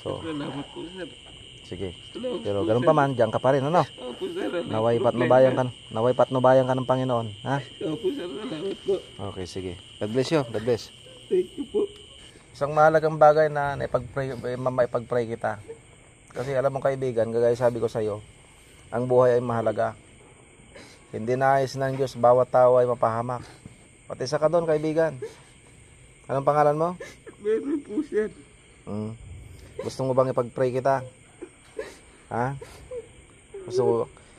So, Salamat po, sir. sige. Salamat Pero po, ganun sir. pa man, diyan ka pa rin, ano? Opo, sir. Naway patnubayan ka, naway patnubayan ka ng Panginoon, ha? Opo, sir. Salamat po. Okay, sige. God bless you, God bless. Thank you po. Isang mahalagang bagay na maipag-pray kita. Kasi alam mo kaibigan, gagaya sabi ko sa iyo, ang buhay ay mahalaga. Hindi nais ng Diyos bawat tao ay mapahamak. Pati sa ka doon kaibigan. Anong pangalan mo? Meron po, sir. Gusto mo bang ipag-pray kita? Ha?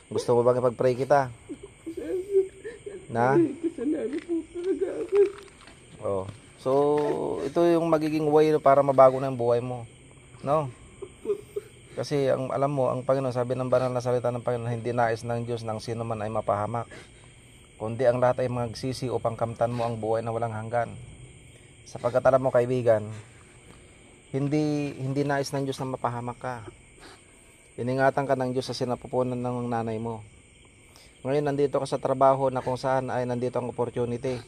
Gusto mo bang ipag-pray kita? Na? Kasalanan po talaga ako. Oh. So, ito yung magiging way para mabago na yung buhay mo. No? Kasi alam mo, ang Panginoon, sabi ng banal na salita ng Panginoon, hindi nais ng Diyos ng sino man ay mapahamak. Kundi ang lahat ay magsisi upang kamtan mo ang buhay na walang hanggan. Sapagkat alam mo kaibigan, hindi nais ng Diyos na mapahamak ka. Iningatan ka ng Diyos sa sinapupunan ng nanay mo. Ngayon nandito ka sa trabaho na kung saan ay nandito ang opportunity.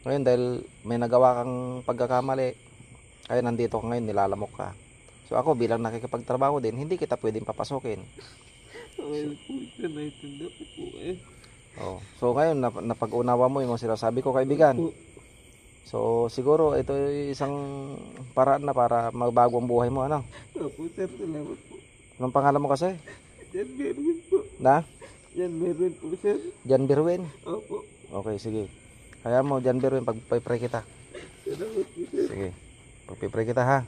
Ngayon dahil may nagawa kang pagkakamali, ay nandito ka ngayon, nilalamok ka. So ako bilang nakikipagtrabaho din, hindi kita pwedeng papasokin. Okay po, sir. Naitanda ko po eh. Oh. So ngayon napag-unawa mo yung sinasabi ko kaibigan. So siguro ito ay isang paraan na para magbago ang buhay mo, ano? Opo, sir. Salamat po. Anong pangalan mo kasi? Jan Berwin po. Na? Jan Berwin po, sir. Jan Berwin? Opo. Okay, sige. Kaya mo, Jan Berwin, pag-pray kita. Salamat po, sir. Sige. Pag-pray kita, ha?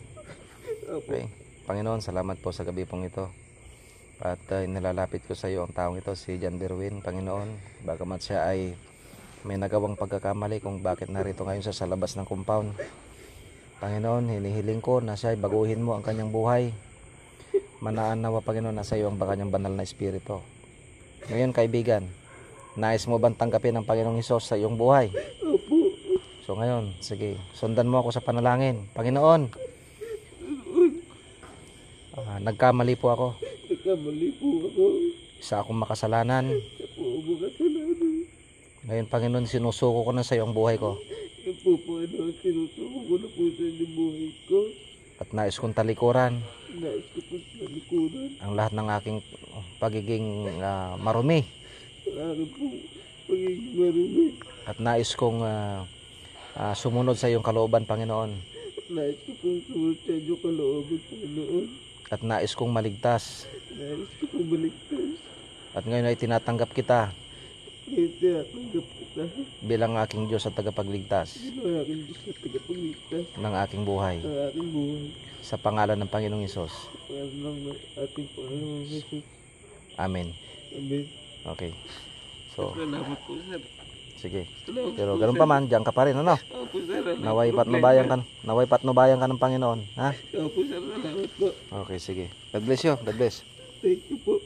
Opo. Okay. Panginoon, salamat po sa gabi pong ito. At nilalapit ko sa iyo ang taong ito, si Jan Berwin, Panginoon. Bagamat siya ay may nagawang pagkakamali kung bakit narito ngayon sa labas ng compound. Panginoon, hinihiling ko na siya ay baguhin mo ang kanyang buhay. Manaan nawa, Panginoon, na sa iyo ang kanyang banal na espiritu. Ngayon, kaibigan, nais mo bang tanggapin ang Panginoong Hesus sa iyong buhay? Opo. So ngayon, sige, sundan mo ako sa panalangin. Panginoon, nagkamali po ako. Nagkamali po ako. Isa akong makasalanan. Siya po ang mga kasalanan. Ngayon, Panginoon, sinusuko ko na sa iyo ang buhay ko. Yan po po, sinusuko ko na po sa inyong buhay ko. At nais kong talikuran Nais ko po sa likuran. ang lahat ng aking pagiging marumi. Ang po, pagiging marumi. At nais kong sumunod sa iyong kalooban, Panginoon. Nais ko po sumunod sa inyong kalooban, Panginoon. At nais kong maligtas. Nais ko po baligtas. At ngayon ay tinatanggap kita Ngayon tinatanggap kita. bilang aking Diyos at tagapagligtas Bilang aking Diyos na tagapagligtas ng aking buhay. ng aking buhay. Sa pangalan ng Panginoong Hesus. Para ng ating Panginoon Jesus. Amen. Amen. Okay. So, Salamat po, sir. sige. Salamat Pero po, ganun sir. pa man, diyan ka pa rin, ano? Opo, sir. Naway patnubayan ka ng Panginoon, ha? Opo, sir. Salamat po. Okay, sige. God bless you. God bless. Thank you po.